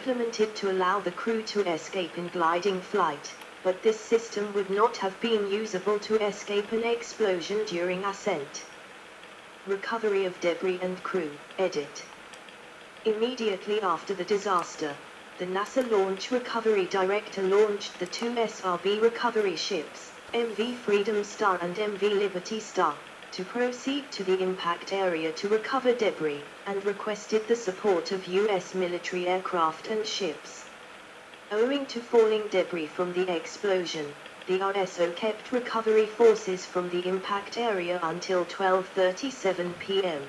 implemented to allow the crew to escape in gliding flight, but this system would not have been usable to escape an explosion during ascent. Recovery of debris and crew, edit. Immediately after the disaster, the NASA Launch Recovery Director launched the two SRB recovery ships, MV Freedom Star and MV Liberty Star, to proceed to the impact area to recover debris, and requested the support of U.S. military aircraft and ships. Owing to falling debris from the explosion, the RSO kept recovery forces from the impact area until 12:37 p.m.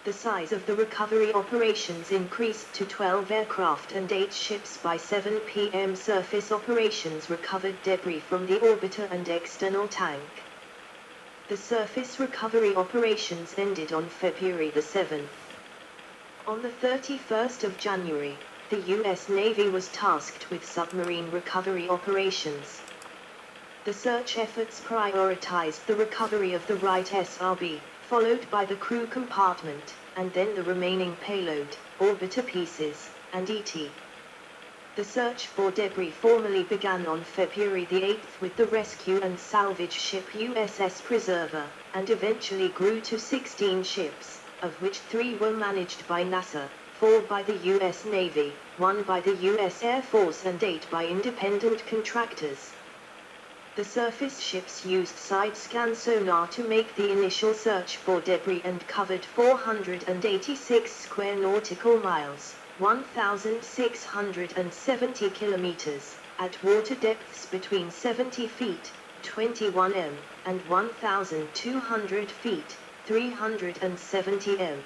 The size of the recovery operations increased to 12 aircraft and 8 ships by 7 p.m. Surface operations recovered debris from the orbiter and external tank. The surface recovery operations ended on February the 7th. On the 31st of January, the U.S. Navy was tasked with submarine recovery operations. The search efforts prioritized the recovery of the right SRB, followed by the crew compartment, and then the remaining payload, orbiter pieces, and ET. The search for debris formally began on February the 8th with the rescue and salvage ship USS Preserver, and eventually grew to 16 ships, of which 3 were managed by NASA, 4 by the U.S. Navy, 1 by the U.S. Air Force and 8 by independent contractors. The surface ships used side-scan sonar to make the initial search for debris and covered 486 square nautical miles, 1,670 kilometers, at water depths between 70 feet, 21 m, and 1,200 feet, 370 m.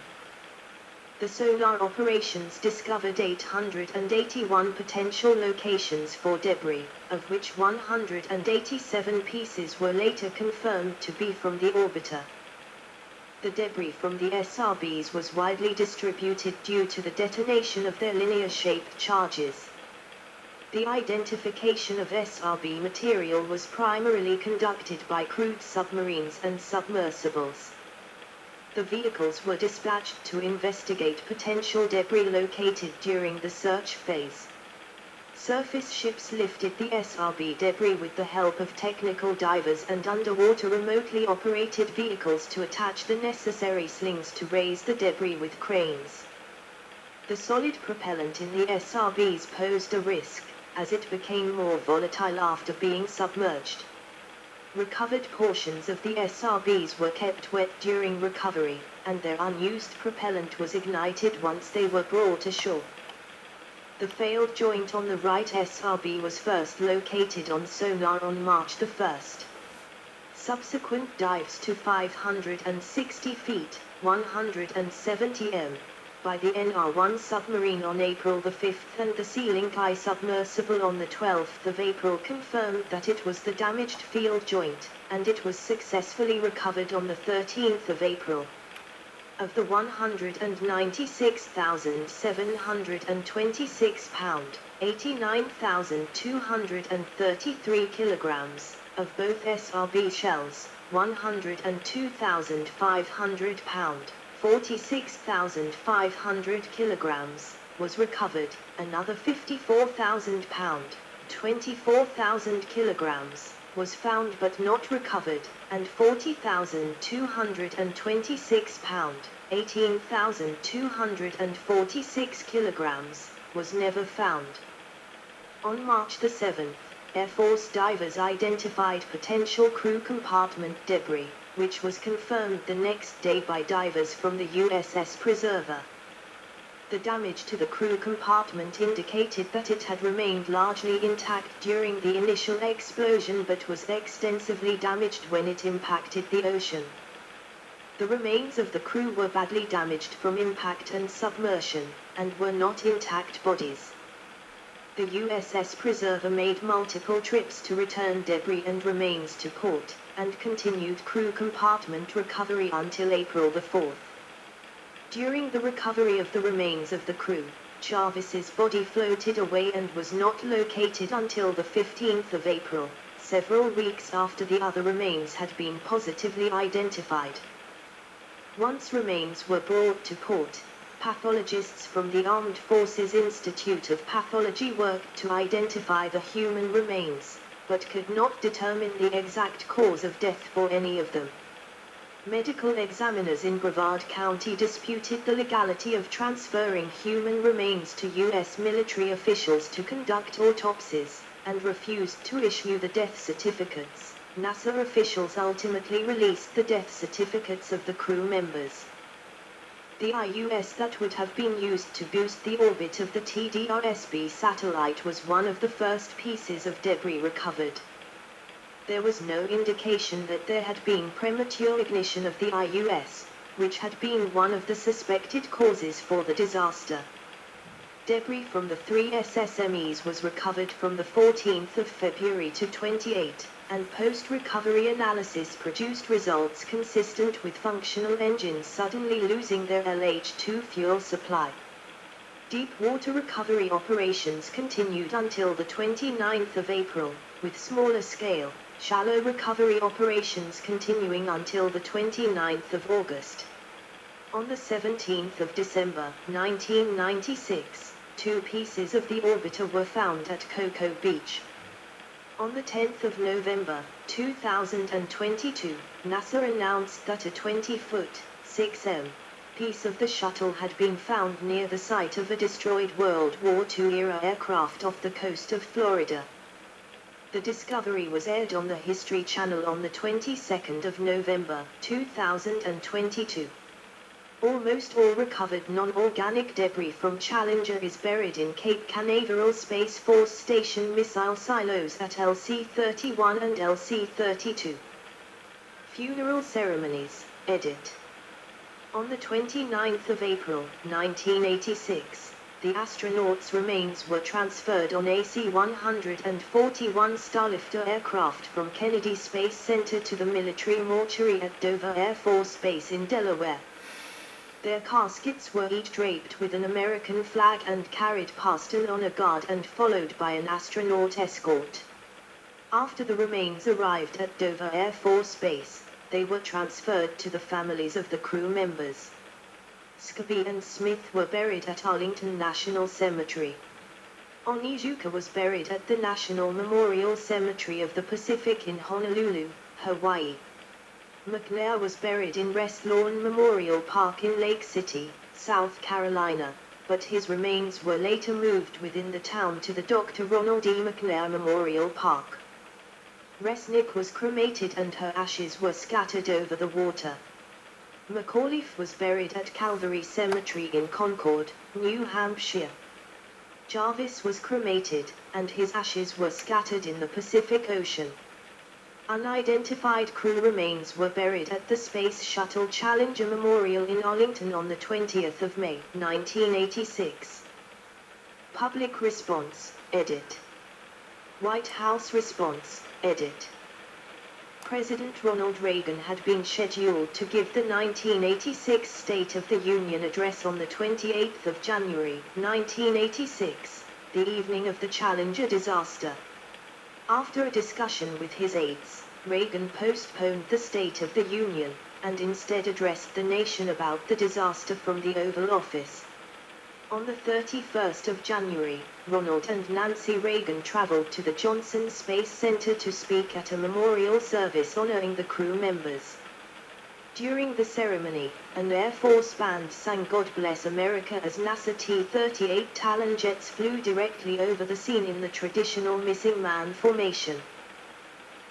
The sonar operations discovered 881 potential locations for debris, of which 187 pieces were later confirmed to be from the orbiter. The debris from the SRBs was widely distributed due to the detonation of their linear-shaped charges. The identification of SRB material was primarily conducted by crewed submarines and submersibles. The vehicles were dispatched to investigate potential debris located during the search phase. Surface ships lifted the SRB debris with the help of technical divers and underwater remotely operated vehicles to attach the necessary slings to raise the debris with cranes. The solid propellant in the SRBs posed a risk, as it became more volatile after being submerged. Recovered portions of the SRBs were kept wet during recovery, and their unused propellant was ignited once they were brought ashore. The failed joint on the right SRB was first located on sonar on March the 1st. Subsequent dives to 560 feet, 170 m, by the NR-1 submarine on April the 5th and the Sea Link I submersible on the 12th of April confirmed that it was the damaged field joint, and it was successfully recovered on the 13th of April. Of the 196,726 pound, 89,233 kilograms, of both SRB shells, 102,500 pound, 46,500 kilograms, was recovered. Another 54,000 pound, 24,000 kilograms, was found but not recovered, and 40,226 pound, 18,246 kilograms, was never found. On March the 7th, Air Force divers identified potential crew compartment debris, which was confirmed the next day by divers from the USS Preserver. The damage to the crew compartment indicated that it had remained largely intact during the initial explosion but was extensively damaged when it impacted the ocean. The remains of the crew were badly damaged from impact and submersion, and were not intact bodies. The USS Preserver made multiple trips to return debris and remains to port, and continued crew compartment recovery until April the 4th. During the recovery of the remains of the crew, Jarvis's body floated away and was not located until the 15th of April, several weeks after the other remains had been positively identified. Once remains were brought to port, Pathologists from the Armed Forces Institute of Pathology worked to identify the human remains, but could not determine the exact cause of death for any of them. Medical examiners in Brevard County disputed the legality of transferring human remains to U.S. military officials to conduct autopsies, and refused to issue the death certificates. NASA officials ultimately released the death certificates of the crew members. The IUS that would have been used to boost the orbit of the TDRSB satellite was one of the first pieces of debris recovered. There was no indication that there had been premature ignition of the IUS, which had been one of the suspected causes for the disaster. Debris from the 3 SSMEs was recovered from the 14th of February to 28, and post-recovery analysis produced results consistent with functional engines suddenly losing their LH2 fuel supply. Deep water recovery operations continued until the 29th of April, with smaller scale, shallow recovery operations continuing until the 29th of August. On the 17th of December, 1996, 2 pieces of the orbiter were found at Cocoa Beach. On the 10th of November, 2022, NASA announced that a 20-foot, 6M, piece of the shuttle had been found near the site of a destroyed World War II-era aircraft off the coast of Florida. The discovery was aired on the History Channel on the 22nd of November, 2022. Almost all recovered non-organic debris from Challenger is buried in Cape Canaveral Space Force Station missile silos at LC-31 and LC-32. Funeral ceremonies, edit. On the 29th of April, 1986, the astronauts' remains were transferred on AC-141 Starlifter aircraft from Kennedy Space Center to the military mortuary at Dover Air Force Base in Delaware. Their caskets were each draped with an American flag and carried past an honor guard and followed by an astronaut escort. After the remains arrived at Dover Air Force Base, they were transferred to the families of the crew members. Scobie and Smith were buried at Arlington National Cemetery. Onizuka was buried at the National Memorial Cemetery of the Pacific in Honolulu, Hawaii. McNair was buried in Rest Lawn Memorial Park in Lake City, South Carolina, but his remains were later moved within the town to the Dr. Ronald E. McNair Memorial Park. Resnick was cremated and her ashes were scattered over the water. McAuliffe was buried at Calvary Cemetery in Concord, New Hampshire. Jarvis was cremated, and his ashes were scattered in the Pacific Ocean. Unidentified crew remains were buried at the Space Shuttle Challenger Memorial in Arlington on the 20th of May, 1986. Public response, edit. White House response, edit. President Ronald Reagan had been scheduled to give the 1986 State of the Union address on the 28th of January, 1986, the evening of the Challenger disaster. After a discussion with his aides, Reagan postponed the State of the Union, and instead addressed the nation about the disaster from the Oval Office. On the 31st of January, Ronald and Nancy Reagan traveled to the Johnson Space Center to speak at a memorial service honoring the crew members. During the ceremony, an Air Force band sang God Bless America as NASA T-38 Talon jets flew directly over the scene in the traditional missing man formation.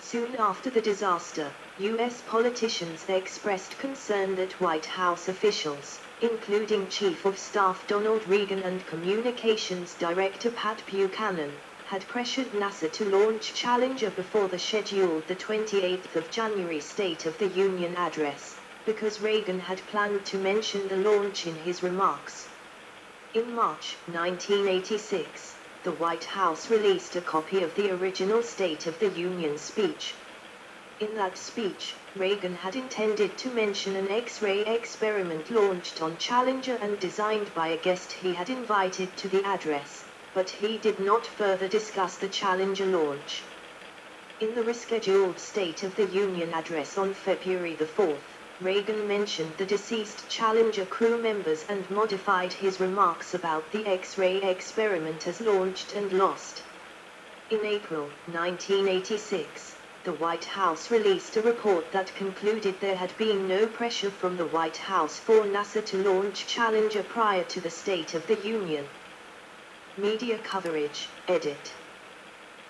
Soon after the disaster, U.S. politicians expressed concern that White House officials, including Chief of Staff Donald Regan and Communications Director Pat Buchanan, had pressured NASA to launch Challenger before the scheduled the 28th of January State of the Union address, because Reagan had planned to mention the launch in his remarks. In March 1986, the White House released a copy of the original State of the Union speech. In that speech, Reagan had intended to mention an X-ray experiment launched on Challenger and designed by a guest he had invited to the address, but he did not further discuss the Challenger launch. In the rescheduled State of the Union address on February the 4th, Reagan mentioned the deceased Challenger crew members and modified his remarks about the X-ray experiment as launched and lost. In April 1986, the White House released a report that concluded there had been no pressure from the White House for NASA to launch Challenger prior to the State of the Union. Media coverage, edit.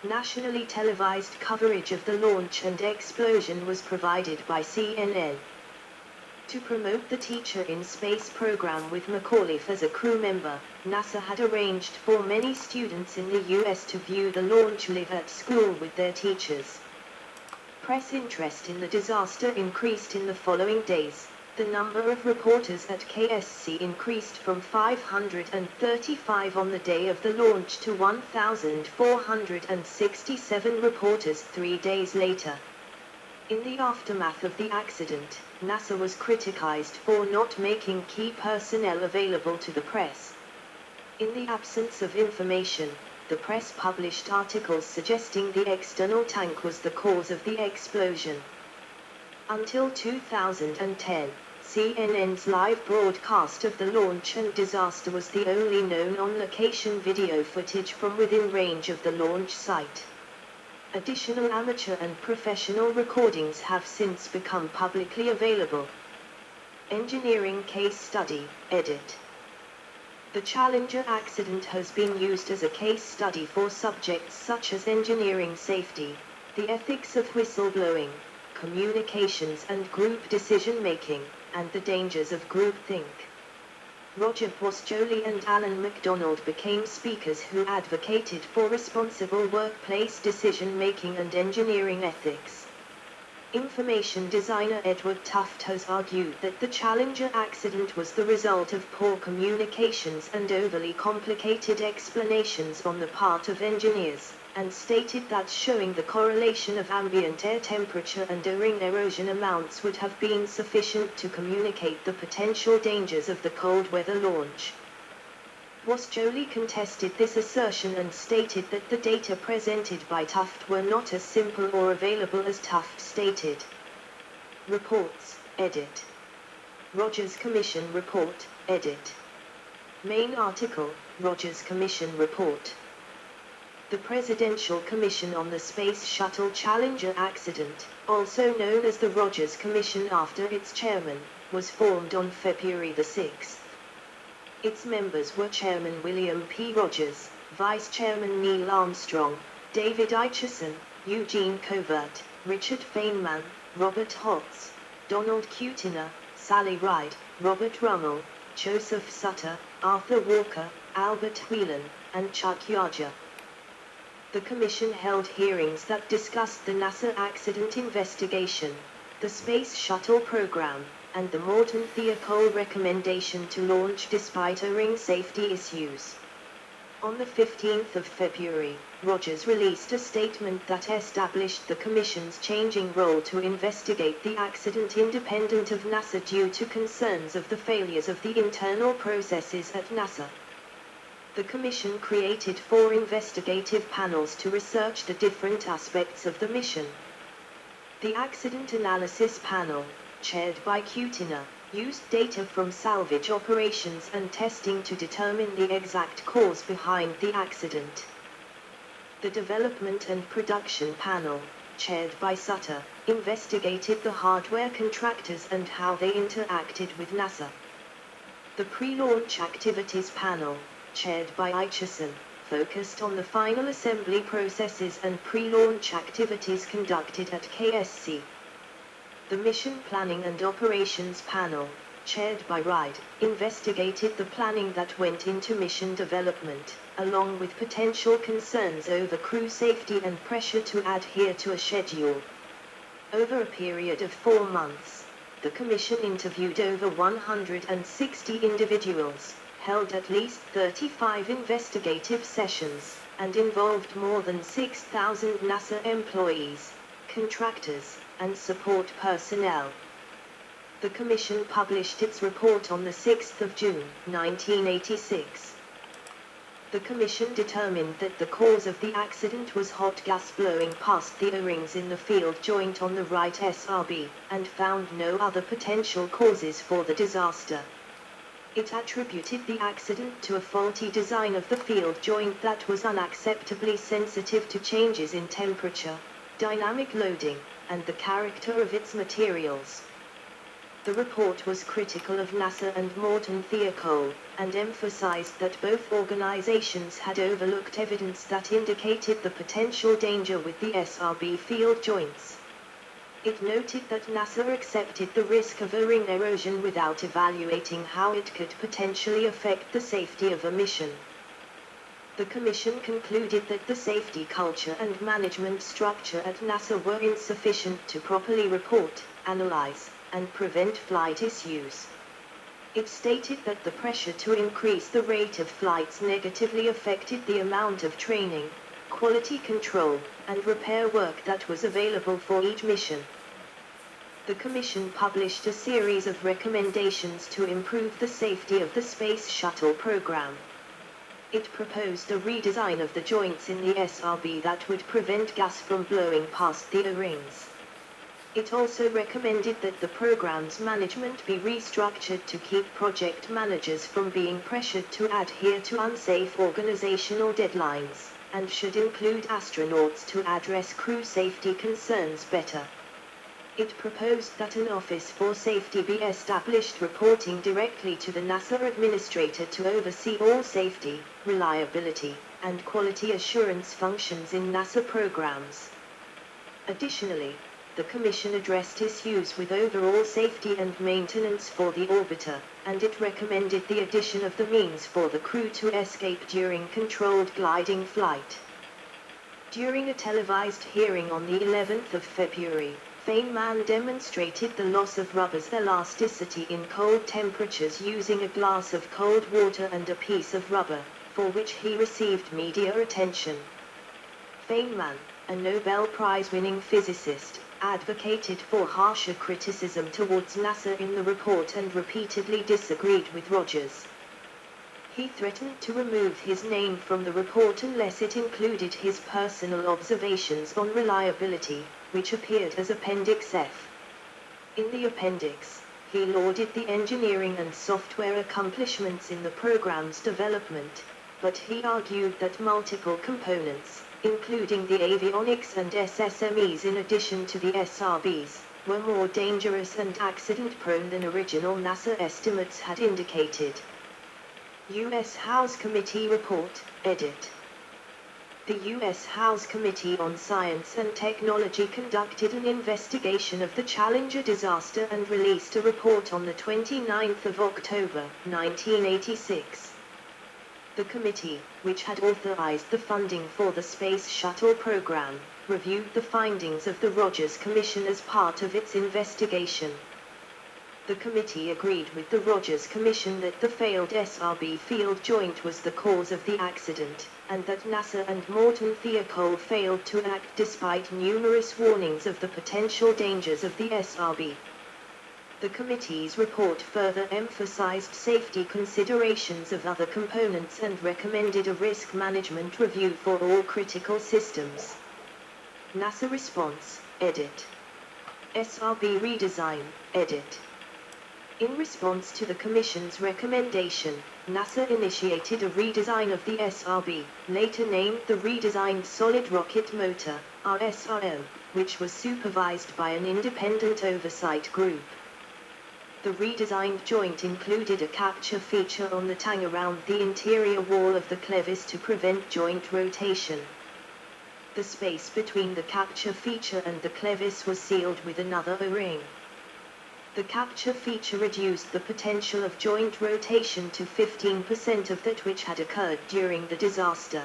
Nationally televised coverage of the launch and explosion was provided by CNN. To promote the Teacher in Space program with McAuliffe as a crew member, NASA had arranged for many students in the U.S. to view the launch live at school with their teachers. Press interest in the disaster increased in the following days. The number of reporters at KSC increased from 535 on the day of the launch to 1,467 reporters 3 days later. In the aftermath of the accident, NASA was criticized for not making key personnel available to the press. In the absence of information, the press published articles suggesting the external tank was the cause of the explosion. Until 2010, CNN's live broadcast of the launch and disaster was the only known on-location video footage from within range of the launch site. Additional amateur and professional recordings have since become publicly available. Engineering Case Study, edit. The Challenger accident has been used as a case study for subjects such as engineering safety, the ethics of whistleblowing, communications and group decision-making, and the dangers of groupthink. Roger Boscioli and Alan MacDonald became speakers who advocated for responsible workplace decision-making and engineering ethics. Information designer Edward Tufte has argued that the Challenger accident was the result of poor communications and overly complicated explanations on the part of engineers, and stated that showing the correlation of ambient air temperature and O-ring erosion amounts would have been sufficient to communicate the potential dangers of the cold weather launch. Boscioli contested this assertion and stated that the data presented by Tufte were not as simple or available as Tufte stated. Reports, edit. Rogers Commission Report, edit. Main article, Rogers Commission Report. The Presidential Commission on the Space Shuttle Challenger accident, also known as the Rogers Commission after its chairman, was formed on February 6. Its members were Chairman William P. Rogers, Vice Chairman Neil Armstrong, David Aitchison, Eugene Covert, Richard Feynman, Robert Holtz, Donald Kutyna, Sally Ride, Robert Rummel, Joseph Sutter, Arthur Walker, Albert Whelan, and Chuck Yeager. The Commission held hearings that discussed the NASA accident investigation, the Space Shuttle program, and the Morton Thiokol recommendation to launch despite O-ring safety issues. On the 15th of February, Rogers released a statement that established the Commission's changing role to investigate the accident independent of NASA due to concerns of the failures of the internal processes at NASA. The Commission created 4 investigative panels to research the different aspects of the mission. The Accident Analysis Panel, chaired by Kutyna, used data from salvage operations and testing to determine the exact cause behind the accident. The Development and Production Panel, chaired by Sutter, investigated the hardware contractors and how they interacted with NASA. The Pre-Launch Activities Panel, chaired by Aitchison, focused on the final assembly processes and pre-launch activities conducted at KSC. The Mission Planning and Operations Panel, chaired by Ride, investigated the planning that went into mission development, along with potential concerns over crew safety and pressure to adhere to a schedule. Over a period of 4 months, the Commission interviewed over 160 individuals, held at least 35 investigative sessions, and involved more than 6,000 NASA employees, contractors, and support personnel. The Commission published its report on the 6th of June, 1986. The Commission determined that the cause of the accident was hot gas blowing past the O-rings in the field joint on the right SRB, and found no other potential causes for the disaster. It attributed the accident to a faulty design of the field joint that was unacceptably sensitive to changes in temperature, dynamic loading, and the character of its materials. The report was critical of NASA and Morton Thiokol, and emphasized that both organizations had overlooked evidence that indicated the potential danger with the SRB field joints. It noted that NASA accepted the risk of O-ring erosion without evaluating how it could potentially affect the safety of a mission. The Commission concluded that the safety culture and management structure at NASA were insufficient to properly report, analyze, and prevent flight issues. It stated that the pressure to increase the rate of flights negatively affected the amount of training, quality control, and repair work that was available for each mission. The Commission published a series of recommendations to improve the safety of the Space Shuttle program. It proposed a redesign of the joints in the SRB that would prevent gas from blowing past the O-rings. It also recommended that the program's management be restructured to keep project managers from being pressured to adhere to unsafe organizational deadlines, and should include astronauts to address crew safety concerns better. It proposed that an Office for Safety be established reporting directly to the NASA Administrator to oversee all safety, reliability, and quality assurance functions in NASA programs. Additionally, the Commission addressed issues with overall safety and maintenance for the orbiter, and it recommended the addition of the means for the crew to escape during controlled gliding flight. During a televised hearing on the 11th of February, Feynman demonstrated the loss of rubber's elasticity in cold temperatures using a glass of cold water and a piece of rubber, for which he received media attention. Feynman, a Nobel Prize-winning physicist, advocated for harsher criticism towards NASA in the report and repeatedly disagreed with Rogers. He threatened to remove his name from the report unless it included his personal observations on reliability, which appeared as Appendix F. In the appendix, he lauded the engineering and software accomplishments in the program's development, but he argued that multiple components, including the avionics and SSMEs in addition to the SRBs, were more dangerous and accident-prone than original NASA estimates had indicated. U.S. House Committee Report, edit. The U.S. House Committee on Science and Technology conducted an investigation of the Challenger disaster and released a report on the 29th of October, 1986. The committee, which had authorized the funding for the Space Shuttle program, reviewed the findings of the Rogers Commission as part of its investigation. The committee agreed with the Rogers Commission that the failed SRB field joint was the cause of the accident, and that NASA and Morton Thiokol failed to act despite numerous warnings of the potential dangers of the SRB. The committee's report further emphasized safety considerations of other components and recommended a risk management review for all critical systems. NASA response, edit. SRB redesign, edit. In response to the Commission's recommendation, NASA initiated a redesign of the SRB, later named the Redesigned Solid Rocket Motor, RSRO, which was supervised by an independent oversight group. The redesigned joint included a capture feature on the tang around the interior wall of the clevis to prevent joint rotation. The space between the capture feature and the clevis was sealed with another O-ring. The capture feature reduced the potential of joint rotation to 15% of that which had occurred during the disaster.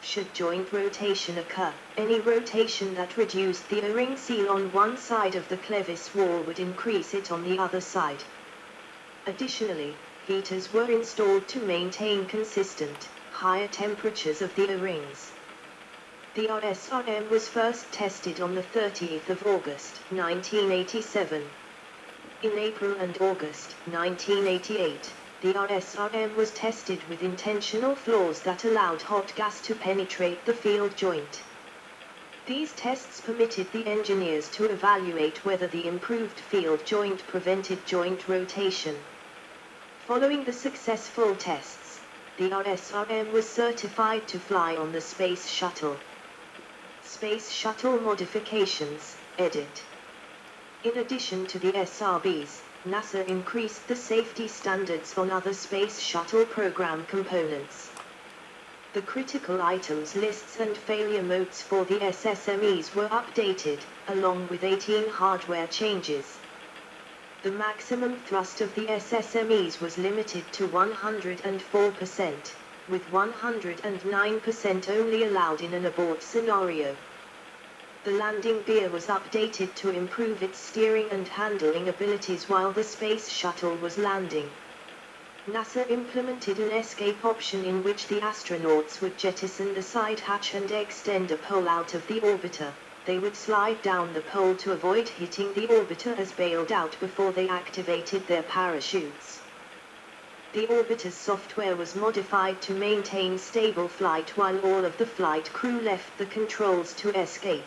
Should joint rotation occur, any rotation that reduced the O-ring seal on one side of the clevis wall would increase it on the other side. Additionally, heaters were installed to maintain consistent, higher temperatures of the O-rings. The RSRM was first tested on the 30th of August, 1987. In April and August, 1988, The RSRM was tested with intentional flaws that allowed hot gas to penetrate the field joint. These tests permitted the engineers to evaluate whether the improved field joint prevented joint rotation. Following the successful tests, the RSRM was certified to fly on the Space Shuttle. Space Shuttle Modifications, Edit. In addition to the SRBs, NASA increased the safety standards on other Space Shuttle program components. The critical items lists and failure modes for the SSMEs were updated, along with 18 hardware changes. The maximum thrust of the SSMEs was limited to 104%, with 109% only allowed in an abort scenario. The landing gear was updated to improve its steering and handling abilities while the Space Shuttle was landing. NASA implemented an escape option in which the astronauts would jettison the side hatch and extend a pole out of the orbiter. They would slide down the pole to avoid hitting the orbiter as bailed out before they activated their parachutes. The orbiter's software was modified to maintain stable flight while all of the flight crew left the controls to escape.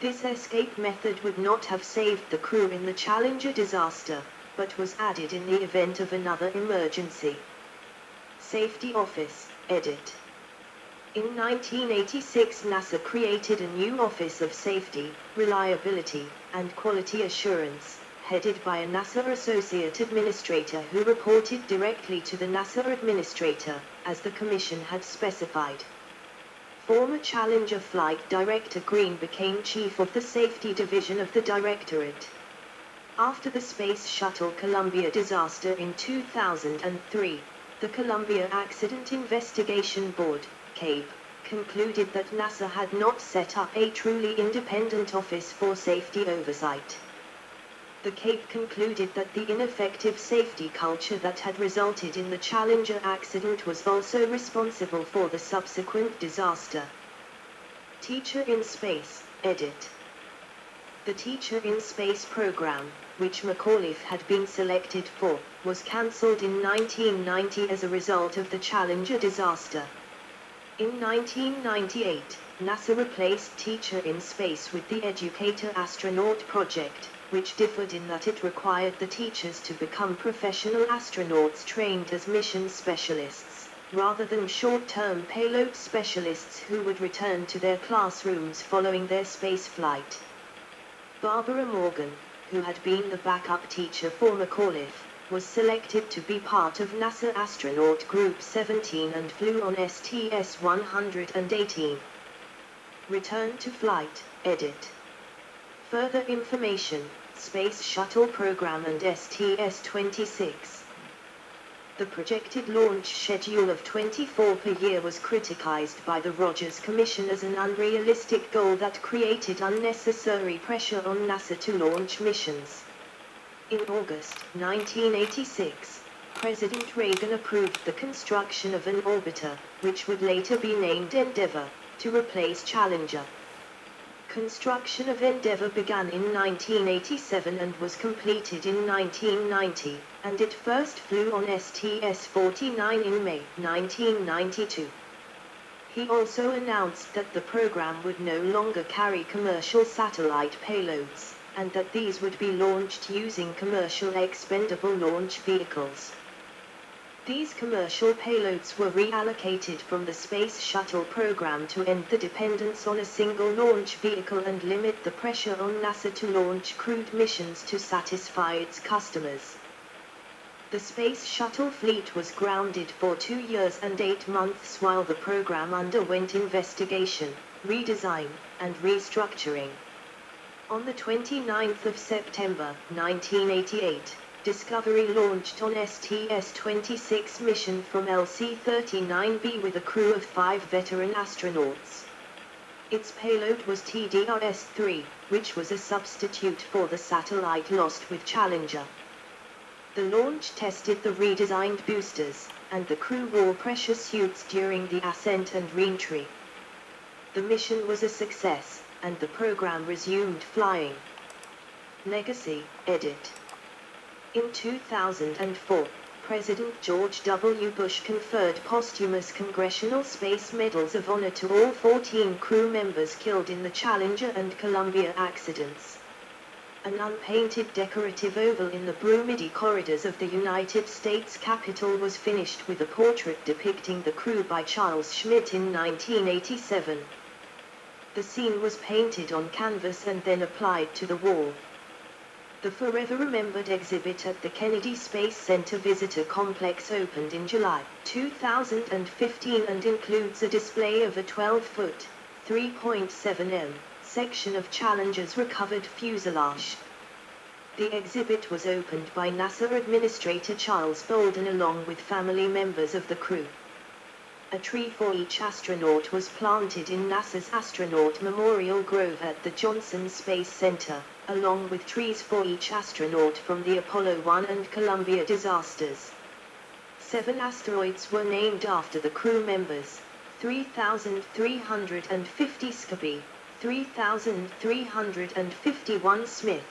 This escape method would not have saved the crew in the Challenger disaster, but was added in the event of another emergency. Safety Office, Edit. In 1986 NASA created a new Office of Safety, Reliability, and Quality Assurance, headed by a NASA Associate Administrator who reported directly to the NASA Administrator, as the Commission had specified. Former Challenger Flight Director Green became Chief of the Safety Division of the Directorate. After the Space Shuttle Columbia disaster in 2003, the Columbia Accident Investigation Board, CABE, concluded that NASA had not set up a truly independent office for safety oversight. The CABE concluded that the ineffective safety culture that had resulted in the Challenger accident was also responsible for the subsequent disaster. Teacher in Space, Edit. The Teacher in Space program, which McAuliffe had been selected for, was cancelled in 1990 as a result of the Challenger disaster. In 1998, NASA replaced Teacher in Space with the Educator Astronaut project, which differed in that it required the teachers to become professional astronauts trained as mission specialists, rather than short-term payload specialists who would return to their classrooms following their space flight. Barbara Morgan, who had been the backup teacher for McAuliffe, was selected to be part of NASA Astronaut Group 17 and flew on STS-118. Return to Flight, Edit. Further information, Space Shuttle Program and STS-26. The projected launch schedule of 24 per year was criticized by the Rogers Commission as an unrealistic goal that created unnecessary pressure on NASA to launch missions. In August 1986, President Reagan approved the construction of an orbiter, which would later be named Endeavour, to replace Challenger. Construction of Endeavour began in 1987 and was completed in 1990, and it first flew on STS-49 in May 1992. He also announced that the program would no longer carry commercial satellite payloads, and that these would be launched using commercial expendable launch vehicles. These commercial payloads were reallocated from the Space Shuttle program to end the dependence on a single launch vehicle and limit the pressure on NASA to launch crewed missions to satisfy its customers. The Space Shuttle fleet was grounded for 2 years and 8 months while the program underwent investigation, redesign, and restructuring. On the 29th of September 1988, Discovery launched on STS-26 mission from LC-39B with a crew of 5 veteran astronauts. Its payload was TDRS-3, which was a substitute for the satellite lost with Challenger. The launch tested the redesigned boosters, and the crew wore pressure suits during the ascent and re-entry. The mission was a success, and the program resumed flying. Legacy, Edit. In 2004, President George W. Bush conferred posthumous Congressional Space Medals of Honor to all 14 crew members killed in the Challenger and Columbia accidents. An unpainted decorative oval in the Brumidi corridors of the United States Capitol was finished with a portrait depicting the crew by Charles Schmidt in 1987. The scene was painted on canvas and then applied to the wall. The Forever Remembered exhibit at the Kennedy Space Center Visitor Complex opened in July 2015 and includes a display of a 12-foot, 3.7 m section of Challenger's recovered fuselage. The exhibit was opened by NASA Administrator Charles Bolden along with family members of the crew. A tree for each astronaut was planted in NASA's Astronaut Memorial Grove at the Johnson Space Center, along with trees for each astronaut from the Apollo 1 and Columbia disasters. 7 asteroids were named after the crew members: 3,350 Scobie, 3,351 Smith,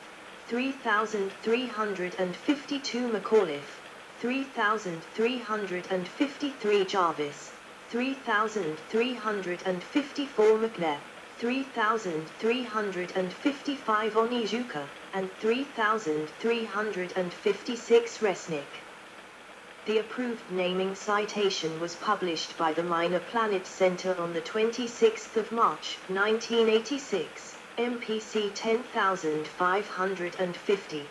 3,352 McAuliffe, 3,353 Jarvis, 3,354 McNair, 3,355 Onizuka, and 3,356 Resnick. The approved naming citation was published by the Minor Planet Center on the 26th of March, 1986, MPC 10550.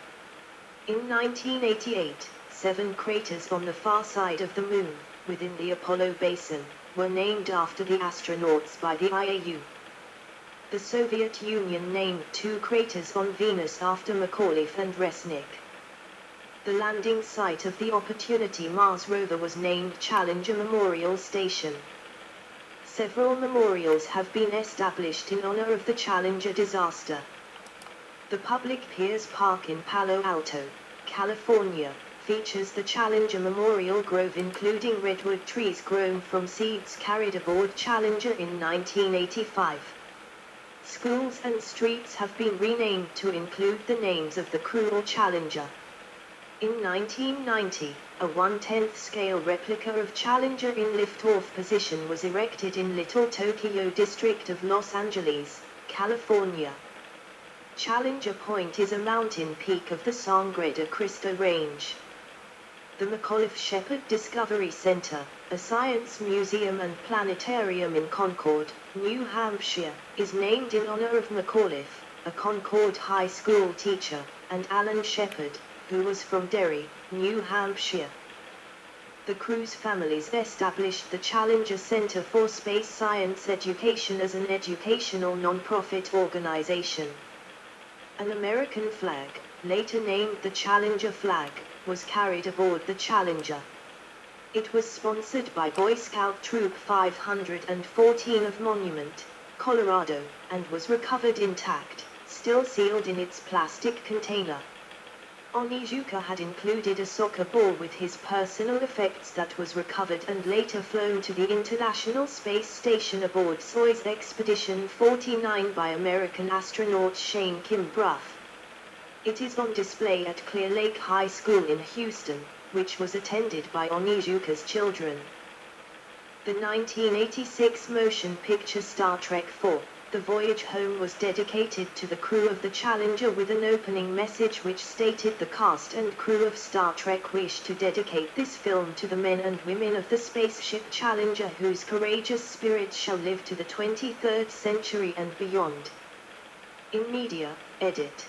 In 1988, 7 craters on the far side of the Moon, within the Apollo Basin, were named after the astronauts by the IAU. The Soviet Union named 2 craters on Venus after McAuliffe and Resnick. The landing site of the Opportunity Mars rover was named Challenger Memorial Station. Several memorials have been established in honor of the Challenger disaster. The public Piers Park in Palo Alto, California, features the Challenger Memorial Grove including redwood trees grown from seeds carried aboard Challenger in 1985. Schools and streets have been renamed to include the names of the crew or Challenger. In 1990, a 1/10th scale replica of Challenger in liftoff position was erected in Little Tokyo district of Los Angeles, California. Challenger Point is a mountain peak of the Sangre de Cristo Range. The McAuliffe-Shepard Discovery Center, a science museum and planetarium in Concord, New Hampshire, is named in honor of McAuliffe, a Concord High School teacher, and Alan Shepard, who was from Derry, New Hampshire. The crew's families established the Challenger Center for Space Science Education as an educational non-profit organization. An American flag, later named the Challenger flag, was carried aboard the Challenger. It was sponsored by Boy Scout Troop 514 of Monument, Colorado, and was recovered intact, still sealed in its plastic container. Onizuka had included a soccer ball with his personal effects that was recovered and later flown to the International Space Station aboard Soyuz Expedition 49 by American astronaut Shane Kimbrough. It is on display at Clear Lake High School in Houston, which was attended by Onizuka's children. The 1986 motion picture Star Trek IV: The Voyage Home was dedicated to the crew of the Challenger with an opening message which stated the cast and crew of Star Trek wish to dedicate this film to the men and women of the spaceship Challenger whose courageous spirits shall live to the 23rd century and beyond. In media, edit.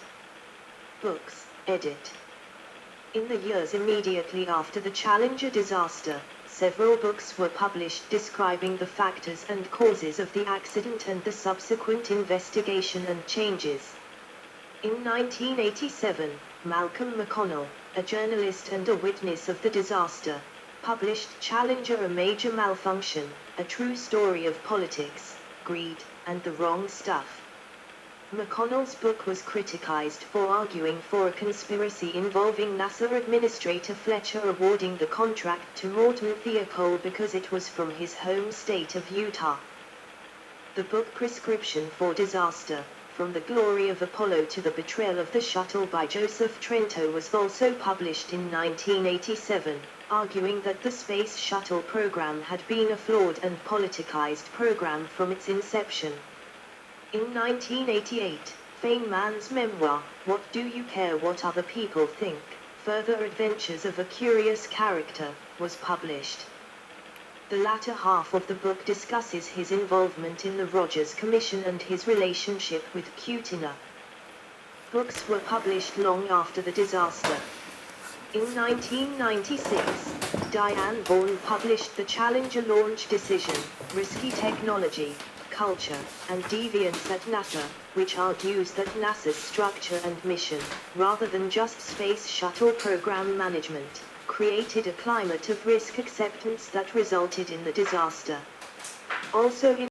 Books, edit. In the years immediately after the Challenger disaster, several books were published describing the factors and causes of the accident and the subsequent investigation and changes. In 1987, Malcolm McConnell, a journalist and a witness of the disaster, published Challenger: A Major Malfunction, a true story of politics, greed, and the wrong stuff. McConnell's book was criticized for arguing for a conspiracy involving NASA Administrator Fletcher awarding the contract to Morton Thiokol because it was from his home state of Utah. The book Prescription for Disaster: From the Glory of Apollo to the Betrayal of the Shuttle by Joseph Trento was also published in 1987. arguing that the Space Shuttle program had been a flawed and politicized program from its inception. In 1988, Feynman's memoir, What Do You Care What Other People Think? Further Adventures of a Curious Character, was published. The latter half of the book discusses his involvement in the Rogers Commission and his relationship with Kutina. Books were published long after the disaster. In 1996, Diane Vaughan published The Challenger Launch Decision, Risky Technology, Culture, and Deviance at NASA, which argues that NASA's structure and mission, rather than just Space Shuttle program management, created a climate of risk acceptance that resulted in the disaster. Also in